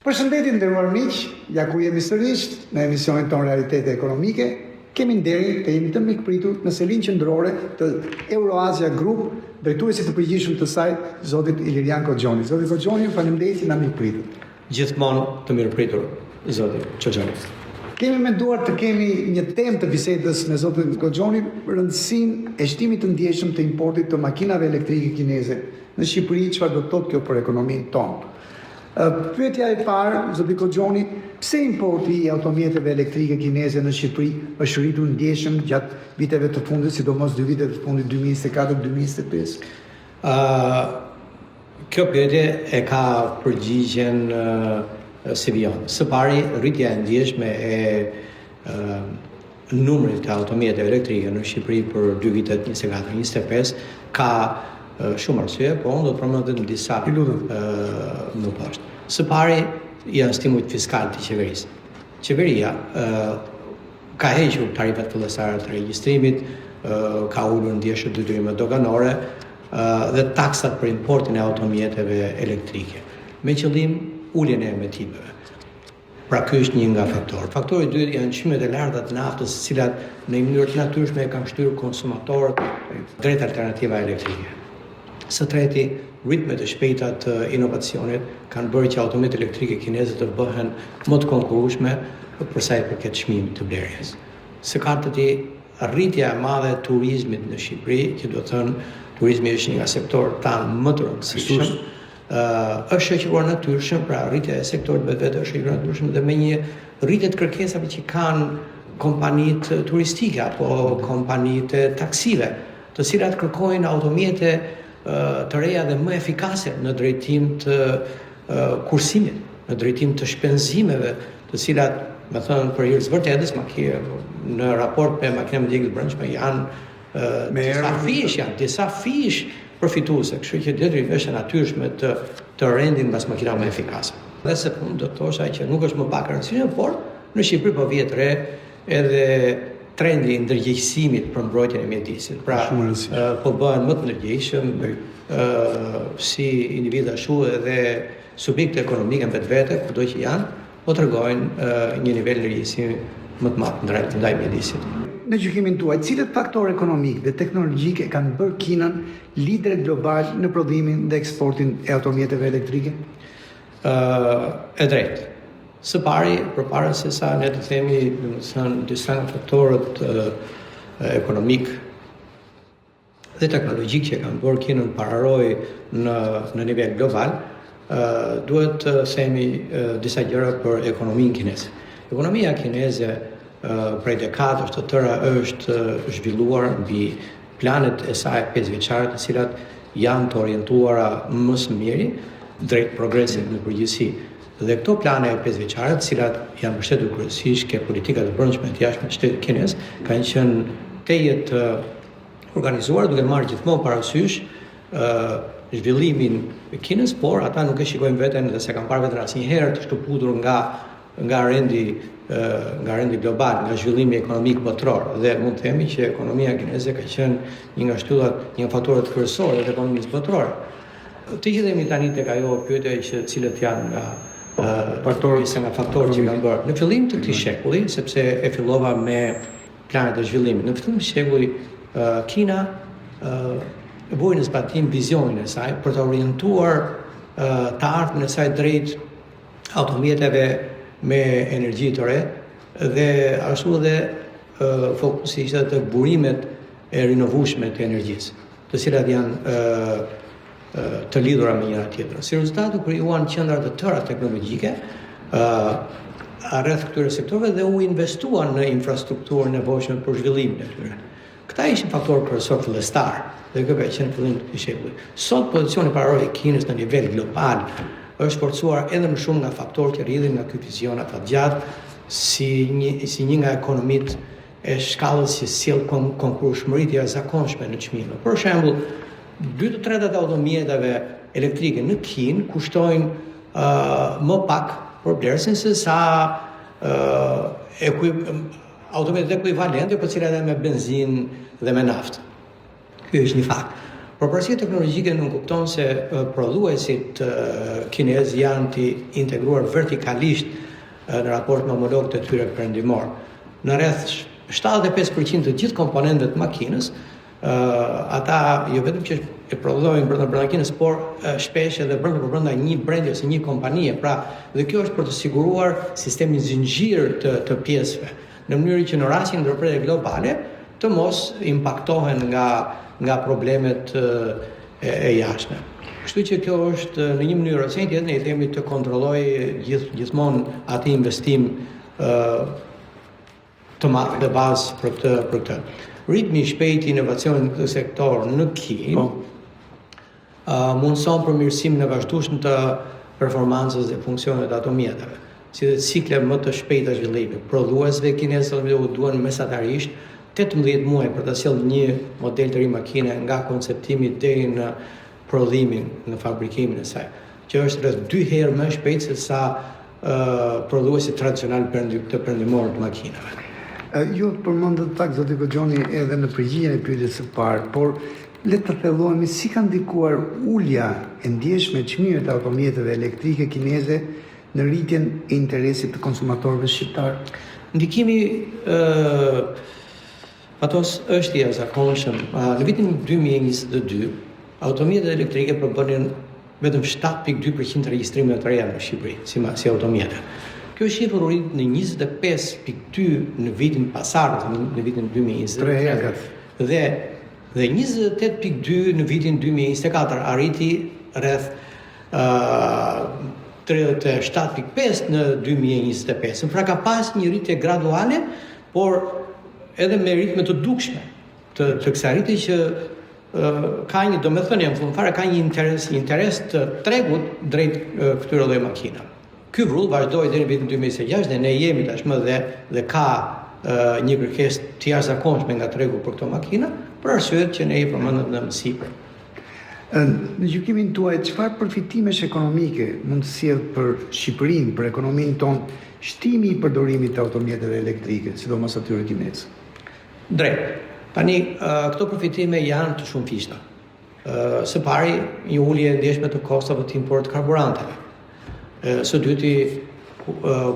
Përshëndetje nderuar miq, ja ku jemi sërish në emisionin ton Realitete Ekonomike. Kemi nderin të jemi të mikpritur në selin qendrore të Euroasia Group, drejtuesi të përgjithshëm të saj, zotit Ilirian Koxhoni. Zoti Koxhoni, faleminderit që na mikpritur. Gjithmonë të mirëpritur, zoti Koxhoni. Kemi menduar të kemi një temë të bisedës me zotin Koxhoni, rëndësinë e shtimit të ndjeshëm të importit të makinave elektrike kineze në Shqipëri, çfarë do të thotë kjo për ekonominë tonë. Pyetja e parë, zoti Koxhoni, pse importi i automjeteve elektrike kineze në Shqipëri është rritur ndjeshëm gjatë viteve të fundit, sidomos 2 vitet të fundit 2024-2025? Kjo pyetje e ka përgjigjen si vijon. Së pari, rritja e ndjeshme e numrit të automjeteve elektrike në Shqipëri për 2 vitet 24-25 ka shumë arsye, po unë do të përmendem disa më poshtë. Së pari, janë stimulit fiskal të qeverisë. Qeveria ka hequr tarifat fillestare të regjistrimit, ka ulur ndjeshëm detyrimet doganore dhe taksat për importin e automjeteve elektrike, me qëllim uljen e emetimeve. Pra ky është një nga faktorët. Faktori i dytë janë çmimet e larta të naftës, të cilat në mënyrë të natyrshme e kanë shtyrë konsumatorët drejt alternativa elektrike. Së treti, ritmet e shpejta të inovacionit kanë bërë që automjetet elektrike kineze të bëhen më të konkurrueshme për sa i përket çmimit të blerjes. Së katërti, rritja e madhe e turizmit në Shqipëri, që do të thënë turizmi është një nga sektorët tanë më të rëndësishëm, është shoqëruar natyrshëm, pra rritja e sektorit vetë është shoqëruar natyrshëm dhe me një rritje të kërkesave që kanë kompanitë turistike apo kompanitë taksive, të cilat kërkojnë automjete të reja dhe më efikase në drejtim të kursimit, në drejtim të shpenzimeve, të cilat, me thënë për hir të vërtetës, në raport me makinat me djegës brendshme janë disa fish përfituese, kështu që detyrimisht është e natyrshme të rendin mbas makinave më efikase. Dhe se unë do të thosha që nuk është më pak e rëndësishme, por në Shqipëri po vjet re edhe trendi i ndërgjegjësimit për mbrojtjen e mjedisit. Pra, po bëhen më të ndërgjegjshëm si individ ashtu edhe subjekte ekonomike vetvete, kudo që janë, po tregojnë një nivel ndërgjegjësimi më të madh ndaj mjedisit. Në gjykimin tuaj, cilët faktorë ekonomik dhe teknologjik e kanë bërë Kinën lider global në prodhimin dhe eksportin e automjeteve elektrike? E drejtë. Së pari, përpara se sa ne të themi disa nga faktorët ekonomik dhe teknologjik që kanë bërë Kinën pararoj në nivel global, duhet të themi disa gjëra për ekonominë kineze. Ekonomia kineze prej dekadësh të tëra është zhvilluar mbi planet e saj 5 vjeçare, të cilat janë të orientuara më së miri drejt progresit në përgjithësi. Dhe këto plane e 5 vjeçare, të cilat janë mbështetur kryesisht ke politikat e brendshme të jashtme të shtetit kinez, kanë qenë teje të organizuar duke marrë gjithmonë parasysh zhvillimin e Kinës, por ata nuk e shikojnë veten dhe se kanë parë veten asnjëherë të shkëputur nga rendi global, nga zhvillimi ekonomik botror. Dhe mund të themi që ekonomia kineze ka qenë një nga shtyllat, një nga faktorët kryesorë të ekonomisë botrore. Të gjithemi tani tek ajo pyetje që cilët janë nga faktorët që kanë bërë. Në fillim të këtij shekulli, sepse e fillova me planet e zhvillimit, në fillim të shekullit Kina boi në zbatim vizionin e saj për të orientuar të ardhmen e saj drejt automjeteve me energji të re dhe ashtu edhe fokusi ishte të burimet e rinovueshme të energjisë, të cilat janë të lidhura me njëra tjetrën. Si rezultat u krijuan qendra të tëra teknologjike rreth këtyre sektorëve dhe u investuan në infrastrukturën nevojshme për zhvillimin e tyre. Këta ishin faktorë kryesor fillestar dhe kjo ka qenë fillim të shekullit. Sot pozicioni parorë i Kinës në nivel global është forcuar edhe më shumë nga faktorë që rrjedhin nga ky vizion afatgjatë si një nga ekonomitë e shkallës që sjell konkurrueshmëri të jashtëzakonshme në çmime. Për shembull, 2/3 e automjeteve elektrike në Kinë kushtojnë më pak për vlerësin se sa autometet ekuivalente, për cilat janë me benzinë dhe me naftë. Ky është një fakt. Propërsia teknologjike nuk kupton se prodhuesit kinezë janë të integruar vertikalisht në raport me homologët e tyre perëndimor. Në rreth 75% të gjithë komponentët makinës, ata jo vetëm që e prodhojnë brenda makinës, por shpesh edhe brenda një brendi ose një kompanie. Pra, dhe kjo është për të siguruar sistemin zinxhir të pjesëve, në mënyrë që në rastin e ndërprerje globale të mos impaktohen nga problemet e jashtme. Kështu që kjo është në një mënyrë ose tjetër ne i themi të kontrollojë gjithmonë atë investim të madh dhe bazë për këtë. Ritmi i shpejtë i inovacionit në këtë sektor në Kinë mundson përmirësimin e vazhdueshëm të performancës dhe funksionet të automjeteve, si dhe cikle më të shpejta zhvillimi. Prodhuesve kinezë u duan mesatarisht 18 muaj për të sjellë një model të ri makine nga konceptimi deri në prodhimin, në fabrikimin e saj, që është rreth 2 herë më shpejt se sa prodhuesit tradicional të perëndimor të makinave. Ju përmendët pak zoti Goxhoni edhe në përgjigjen e pyetjes së parë, por le të thellohemi si ka ndikuar ulja e ndjeshme e çmimeve të automjeteve elektrike kineze në rritjen e interesit të konsumatorëve shqiptar. Ndikimi patos është i jashtëzakonshëm. Në vitin 2022, automjetet elektrike përbënin vetëm 7.2% të regjistrimeve të reja në Shqipëri, si automjete. Kjo shifër u rrit në 25.2 në vitin pasardhëm, në vitin 2023, dhe 28.2 në vitin 2024, arriti rreth 37.5 në 2025. Pra ka pas një rritje graduale, por edhe me ritme të dukshme të kësaj rritje që ka një, do me thënë, në fund fare ka një interes të tregut drejt këtyre lloj makina. Ky vrull vazhdoi deri në vitin 2026 dhe ne jemi tashmë dhe ka një kërkesë të jashtëzakonshme nga tregu për këto makina, për arsyet që ne i përmendëm më sipër. Në gjykimin tuaj, çfarë përfitimesh ekonomike mund të sjellë për Shqipërinë, për ekonominë tonë, shtimi i përdorimit të automjeteve elektrike, sidomos atyre kinez? Drejt. Tani, këto përfitime janë të shumëfishta. Së pari, një ulje e ndjeshme të kostave të import karburanteve. Së dyti,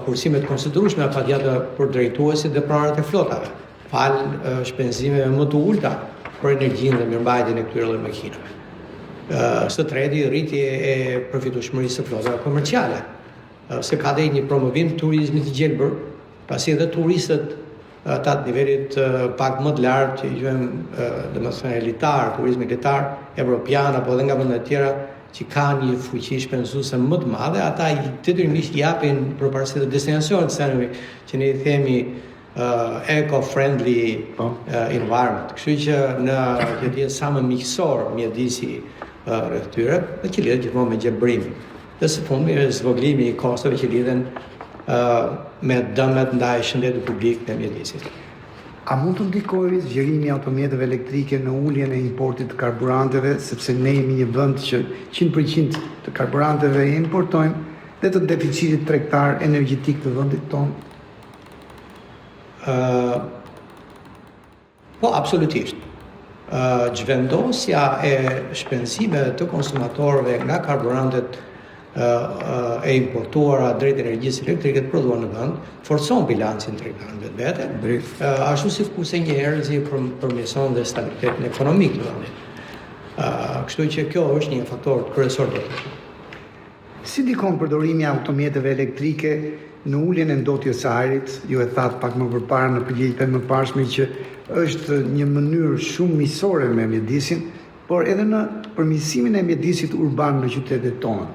kursimet konsiderueshme patjetër për drejtuesit dhe pronarët e flotave, falë shpenzimeve më të ulta për energjinë dhe mirëmbajtjen e këtyre lloj makinave. Së treti, rritje e përfitueshmërisë së flotave komerciale. Se ka dhe një promovim të turizmit të gjelbër, pasi edhe turistët të atë nivelit pak më të lartë, që i quajmë domethënë elitar, turizmi elitar, evropian apo edhe nga vende të tjera, që kanë një fuqi shpenzuese më të madhe, ata detyrimisht japin përparësi të destinacionit që ne i themi eco-friendly environment. Kështu që në që të jetë sa më miqësor mjedisi rreth tyre, dhe që lidhet gjithmonë me gjelbrimin. Dhe së fundmi zvoglimi i kostave që lidhen me dëmet ndaj shëndetit publik dhe mjedisit. A mund të ndikojë zgjerimi i automjeteve elektrike në uljen e importit të karburanteve, sepse ne jemi një vend që 100% të karburanteve e importojmë dhe të deficitit tregtar energjetik të vendit tonë? Po, absolutisht. Zhvendosja e shpenzimeve të konsumatorëve nga karburantet e importuara drejt energjisë elektrike të prodhuar në vend, forcon bilancin tregtar vetvete, ashtu si kurse një herëzi përmirëson dhe stabilitetin ekonomik të vendit. Kështu që kjo është një faktor kryesor të të. Si ndikon përdorimi i automjeteve elektrike në uljen e ndotjes së ajrit? Ju e thatë pak më përpara në përgjigjet më parshme që është një mënyrë shumë miqësore me mjedisin, por edhe në përmirësimin e mjedisit urban në qytetet tona.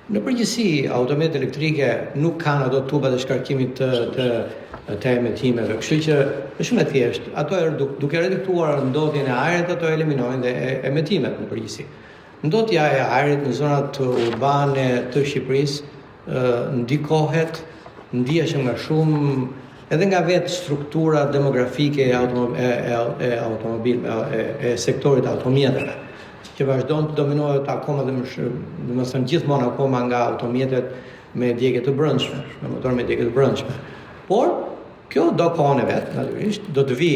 Në përgjithësi, automjetet elektrike nuk kanë ato tubat e shkarkimit të emetimeve, kështu që është shumë e thjeshtë. Ato duke reduktuar ndotjen e ajrit, ato eliminojnë dhe emetimet në përgjithësi. Ndotja e ajrit në zonat urbane të Shqipërisë ndikohet, ndihesh nga shumë edhe nga vetë struktura demografike e sektorit automjeteve, që vazhdon të dominohet akoma domethënë gjithmonë akoma nga automjetet me djegje të brendshme, me motor me djegje të brendshme. Por Kjo do kohën e vet, natyrisht, do të vi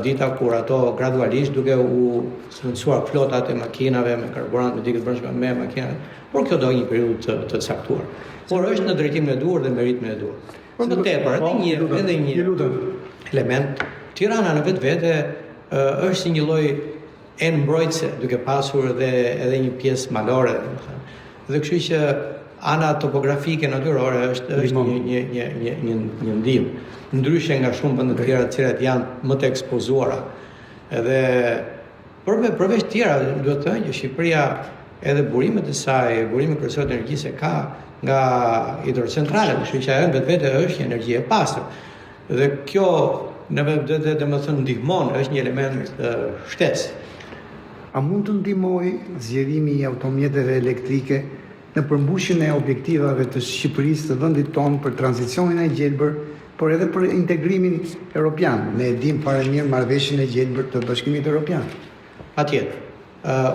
dita kur ato gradualisht duke u subvencuar flotat e makinave me karburant, me dikët brendshme me makinat, por kjo do një periudhë të caktuar. Por është në drejtimin e duhur dhe me ritmin e duhur. Së tepër, edhe një element, Tirana në vetvete është si një lloj mbrojtëse, duke pasur edhe një pjesë malore, dhe kështu që ana topografike natyrore është një ndihmë. Ndryshe nga shumë vende të tjera të cilat janë më të ekspozuara. Edhe përveç tjera, duhet të thënë që Shqipëria edhe burimet e saj, burimet kryesore të energjisë ka nga hidrocentrale, kështu që ajo vetvete është energji e pastër. Dhe kjo në vetvete domethënë ndihmon, është një element shtesë. A mund të ndihmojë zgjerimi i automjeteve elektrike në përmbushjen e objektivave të Shqipërisë të vendit tonë për tranzicionin e gjelbër, por edhe për integrimin evropian? Ne e dim fare mirë marrëveshjen e gjelbër të Bashkimit Evropian. Patjetër.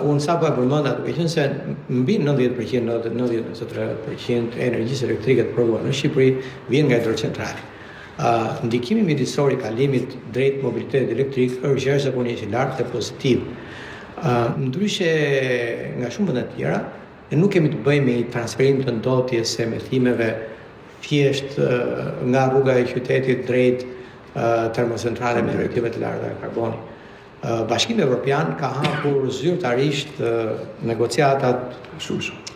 Unë sa po e përmenda, duke qenë se mbi 90%, 93% e energjisë elektrike të prodhuar në Shqipëri vjen nga hidrocentrale. Ndikimi mjeditor i kalimit drejt mobilitetit elektrik është jashtëzakonisht i lartë dhe pozitiv. Ndryshe nga shumë vende të tjera, ne nuk kemi të bëjmë me transferim të ndotjes së emetimeve thjesht nga rruga e qytetit drejt termocentrale me reaktive të larta e karbonit. Bashkimi Evropian ka hapur zyrtarisht negociatat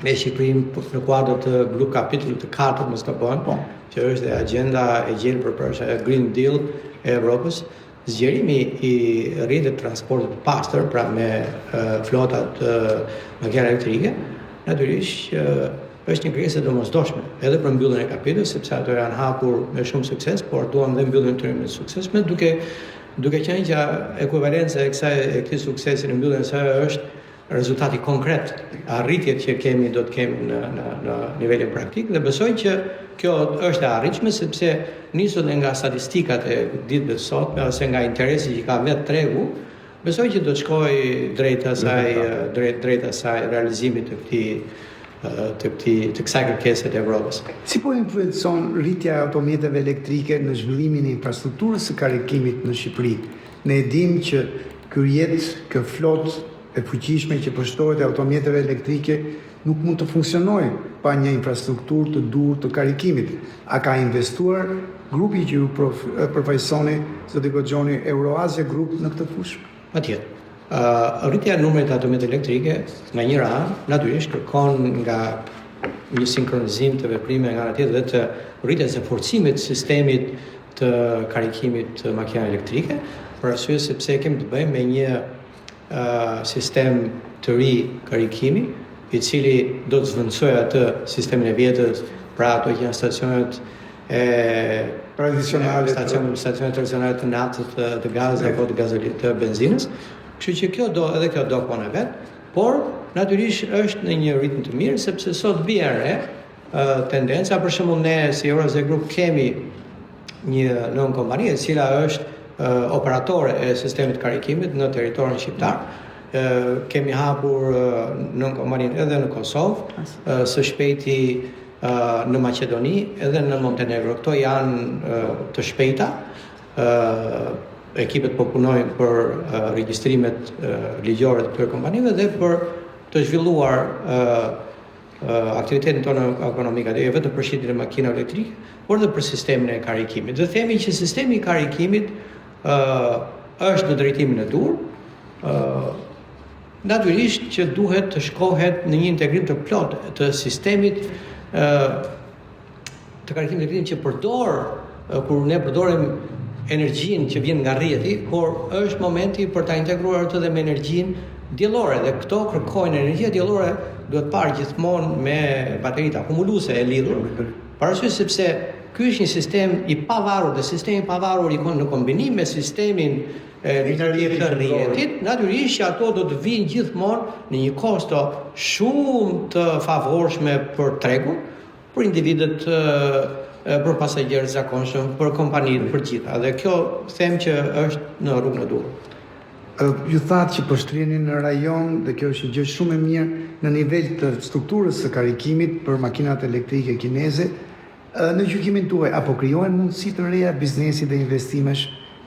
me Shqipërinë në kuadër të Blue Capitol të 4, mos gabojm, që është agenda e gjelbër për Green Deal e Evropës, zgjerimi i rrjetit të transportit të pastër, pra me flotat makina elektrike, natyrisht është një krijesë e domosdoshme edhe për mbylljen e kapitullit, sepse ato janë hapur me shumë sukses, por duam dhe mbylljen e tyre me suksesme, duke qenë që ekuivalenca e këtij suksesi në mbylljen e saj është rezultati konkret, arritjet që do të kemi në nivelin praktik, dhe besoj që kjo është e arritshme sepse nisur dhe nga statistikat e ditëve të sotme ose nga interesi që ka vetë tregu, besoj që do të shkojë drejt asaj realizimit të kësaj kërkese të Evropës. Si po influencon rritja e automjeteve elektrike në zhvillimin e infrastrukturës së karikimit në Shqipëri? Ne e dim që kjo flotë e fuqishme që përshtohet e automjeteve elektrike nuk mund të funksionojë pa një infrastrukturë të duhur të karikimit. A ka investuar grupi që ju përfaqësoni, zoti Goxhoni, Euroasia Group në këtë fushë? Patjetër. Rritja e numrit të automjeteve elektrike nga njëra anë natyrisht kërkon nga një sinkronizim të veprime nga ana tjetër dhe të rritjes së forcimit të sistemit të karikimit të makinave elektrike, për arsye sepse kemi të bëjmë me një sistem të ri karikimi, i cili do të zvendësojë atë sistemin e vjetër, pra ato që janë stacionet tradicionale, stacionet tradicionale të naftës, të gazit apo të gazolit, të benzinës. Kështu që kjo do kohën e vet, por natyrisht është në një ritëm të mirë sepse sot vjen re tendenca, për shembull ne si Euroasia Group kemi një nën kompani e cila është operatore e sistemit të karikimit në territorin shqiptar. Kemi hapur nën kompaninë edhe në Kosovë, së shpejti në Maqedoni edhe në Montenegro. Këto janë të shpejta. Ekipet po punojnë për regjistrimet ligjore të këtyre kompanive dhe për të zhvilluar aktivitetin tonë ekonomik, jo vetëm për shitjen e makinave elektrike, por edhe për sistemin e karikimit. Dhe themi që sistemi i karikimit është në drejtimin e dur, natyrisht që duhet të shkohet në një integrim të plot të sistemit të karikimit elektrik që kur ne përdorim energjinë që vjen nga rrjeti, por është momenti për ta integruar atë dhe me energjinë diellore, dhe këto kërkojnë energjia diellore duhet parë gjithmonë me bateritë akumuluese e lidhur, parasysh sepse ky është një sistem i pavarur dhe sistemi i pavarur i në kombinim me sistemin të rrjetit, natyrisht që ato do të vinë gjithmonë në një kosto shumë të favorshme për tregun, për individët, për pasagerët zakonshëm, për kompanitë, për gjitha. Dhe kjo them që është në rrugën e duhur. Ju thatë që po shtriheni në rajon dhe kjo është një gjë shumë e mirë në nivel të strukturës së karikimit për makinat elektrike kineze. Në gjykimin tuaj, apo krijohen mundësi të reja biznesi dhe investimesh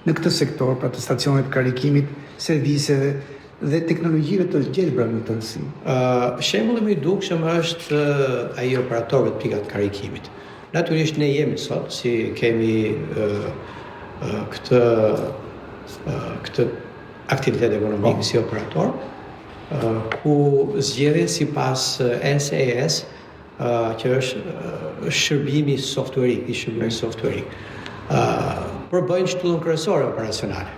në këtë sektor, pra të stacionet karikimit, serviseve dhe teknologjive të gjelbra në të nësi? Shembulli më i dukshëm është ai operatorëve të pikat karikimit. Natyrisht ne jemi sot, si kemi këtë aktivitet ekonomik si operator, ku zgjedhje sipas SaaS, që është shërbimi softwareik, i shërbimi softwareik, përbëjnë shtullën kryesore operacionale.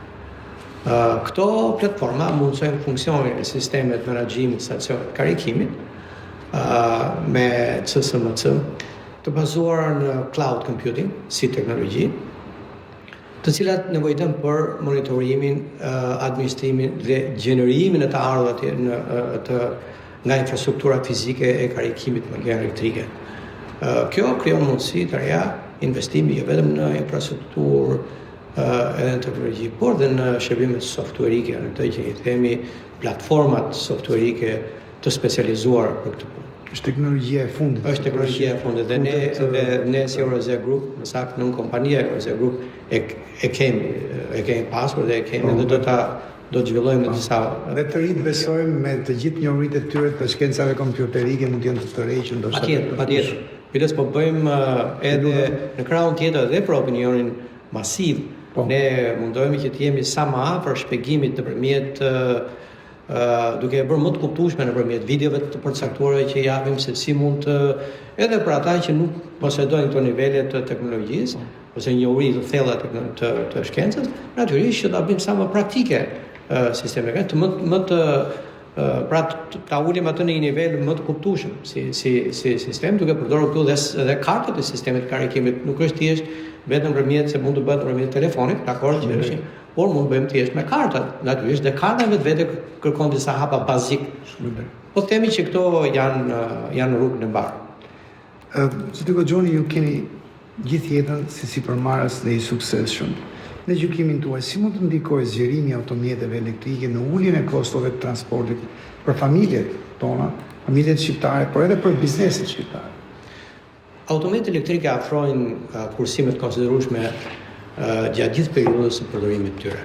Këto platforma mundsojnë funksionin e sistemet menaxhimit të stacionet karikimit me CSMC, të bazuar në cloud computing si teknologji, të cilat nevojiten për monitorimin, administrimin dhe gjenerimin e të ardhurave nga infrastruktura fizike e karikimit me makina elektrike. Kjo krijon mundësi të reja investimi jo vetëm në infrastrukturë edhe në teknologji, por dhe në shërbimet softwareike, në të që i themi platformat softwareike të specializuar për këtë punë. Është teknologjia e fundit. Është teknologjia e fundit dhe ne si Eurozea Group, në saktë në kompania Eurozea Group e kemi pasur dhe e kemi dhe do të zhvillojmë disa. Dhe të rinjt besojmë me të gjithë njohuritë e tyre të shkencave kompjuterike mund të jenë të tërhequr ndoshta. Patjetër. Kujdes po bëjmë edhe në krahun tjetër dhe për opinionin masiv. Ne mundohemi që të jemi sa më afër shpjegimit nëpërmjet duke e bërë më të kuptueshme nëpërmjet videove të përcaktuara që japim se si mund të edhe për ata që nuk posedojnë këto nivele të teknologjisë ose njohuri të thella të shkencës, natyrisht që ta bëjmë sa më praktike sisteme më të pra ta ulim atë në një nivel më të kuptueshëm si sistem, duke përdorur këtu dhe kartat e sistemit karikimit. Nuk është thjesht vetëm nëpërmjet se mund të bëhet nëpërmjet telefonit, dakor që është, por mund bëjmë thjesht me kartat. Natyrisht dhe karta vetë kërkon disa hapa bazik. Po themi që këto janë në rrugën e mbarë. Zoti Goxhoni, ju keni gjithë jetën si sipërmarrës dhe i suksesshëm. Në gjykimin tuaj, si mund të ndikojë zgjerimi i automjeteve elektrike në uljen e kostove të transportit për familjet tona, familjet shqiptare, por edhe për bizneset shqiptare? Automjetet elektrike afrojnë kursime të konsiderueshme gjatë gjithë periudhës së përdorimit të tyre.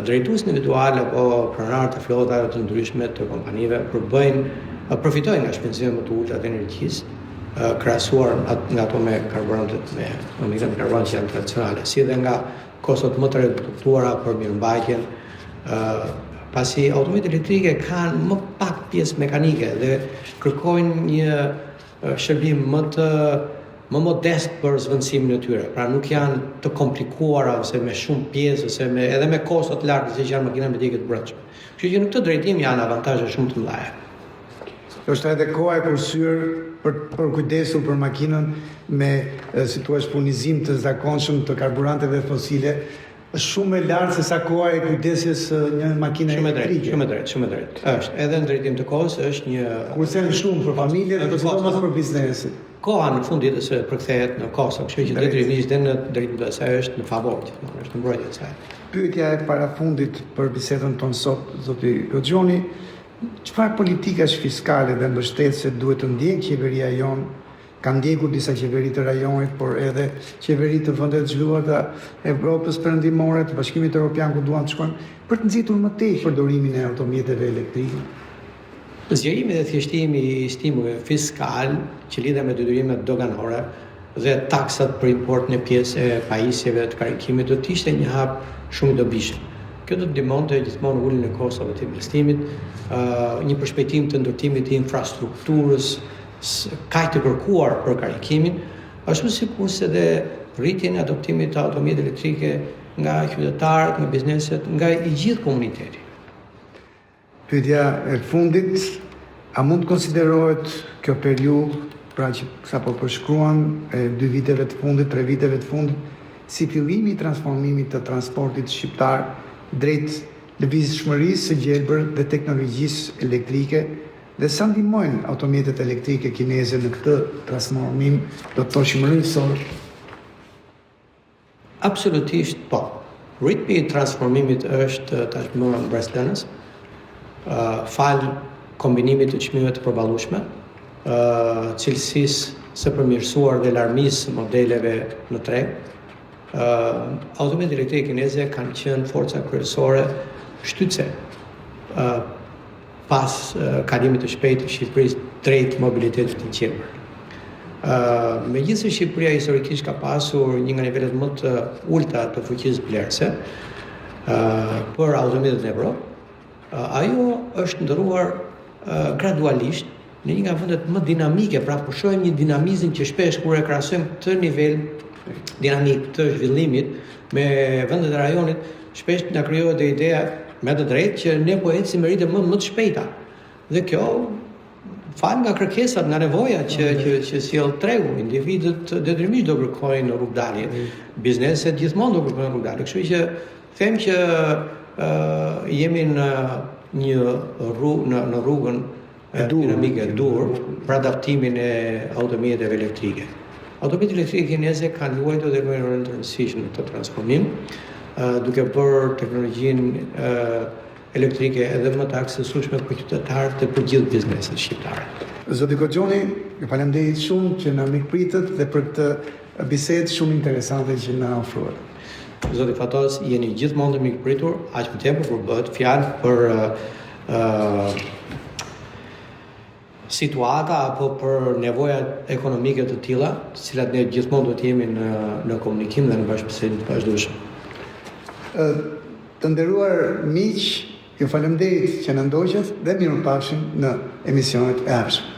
Drejtues individual apo pronarë të flotave të ndryshme të kompanive përfitojnë nga shpenzimet më të ulta të energjisë, krahasuar nga ato me karburantet me karburant që janë tradicionale, si dhe nga kostot më të reduktuara për mirëmbajtjen, pasi automjetet elektrike kanë më pak pjesë mekanike dhe kërkojnë një shërbim më modest për zvendësimin e tyre. Pra nuk janë të komplikuara ose me shumë pjesë ose edhe me kosto të larta siç janë makina mekanike të brendshme. Kështu që në këtë drejtim janë avantazhe shumë të mëdha. Është edhe koha e përsyer për kujdesur për makinën me si thua punizim të zakonshëm të karburanteve fosile, është shumë e lartë se sa koha e kujdesjes një makine elektrike. Shumë e drejtë. Është edhe në drejtim të kohës është një kurse shumë për familjet dhe sidomos për biznesin. Koha në fund ditës përkthehet në kosto, kështu që detyrimisht dhe në drejtim të saj është në favor, është në mbrojtje të saj. Pyetja e parafundit për bisedën tonë sot, zoti Goxhoni, çfarë politikash fiskale dhe mbështetëse duhet të ndjekë qeveria jon? Ka ndjekur disa qeveri të rajonit, por edhe qeveri të vendet të zhvilluara të Evropës perëndimore, të Bashkimit Evropian ku duan të shkojnë, për të nxitur më tej përdorimin e automjeteve elektrike. Zgjerimi dhe thjeshtimi i stimujve fiskal që lidhen me detyrimet doganore dhe taksat për importin e pjesë e pajisjeve të karikimit do të ishte një hap shumë i dobishëm. Kjo do të ndihmonte gjithmonë uljen e kostove të investimit, një përshpejtim të ndërtimit të infrastrukturës kaq të kërkuar për karikimin, ashtu sikurse dhe rritjen e adoptimit të automjeteve elektrike nga qytetarët, nga bizneset, nga i gjithë komuniteti. Pyetja e fundit, a mund të konsiderohet kjo periudhë, pra që sapo përshkruan 2 viteve të fundit, 3 viteve të fundit, si fillimi i transformimit të transportit shqiptar drejt lëvizshmërisë së gjelbër dhe teknologjisë elektrike, dhe sa ndihmojnë automjetet elektrike kineze në këtë transformim, do të thoshim rrënjësor? Absolutisht po. Ritmi i transformimit është tashmë mbretërenës, fal kombinimit të çmimeve të përballueshme, cilësisë së përmirësuar dhe larmisë modeleve në treg. Autometet elektrike kineze kanë qenë forca kryesore shtytse pas kalimit të shpejtë të Shqipërisë drejt mobilitetit të qepër. Megjithëse Shqipëria historikisht ka pasur një nga nivelet më të ulta të fuqisë blerëse për autometet në Evropë, ajo është ndërruar gradualisht në një nga vendet më dinamike, pra po shohim një dinamizëm që shpesh kur e krahasojmë këtë nivel dinamik të zhvillimit me vendet e rajonit, shpesh na krijohet ideja me të drejtë që ne po ecim me ritme më të shpejta. Dhe kjo fal nga kërkesat, nga nevoja që sjell tregu, individët detyrimisht do kërkojnë rrugdalje. Bizneset gjithmonë do kërkojnë rrugdalje. Kështu që them që jemi në një rrugë në rrugën dinamike e dur për adaptimin e autometeve elektrike. Autometet elektrike kineze kanë luajtur dhe luajnë rol të rëndësishëm në këtë transformim, duke bërë teknologjinë elektrike edhe më të aksesueshme për qytetarët dhe për gjithë bizneset shqiptare. Zoti Koxhoni, ju falenderoj shumë që na mikpritët dhe për këtë bisedë shumë interesante që na ofruat. Zoti Fatos, jeni gjithmonë të mikpritur, aq më tepër kur bëhet fjalë për situata apo për nevojat ekonomike të tilla, të cilat ne gjithmonë do të jemi në komunikim dhe në bashkëpunim të vazhdueshëm. Të nderuar miq, ju falenderoj që na ndoqët dhe mirupafshim në emisionet e ardhshme.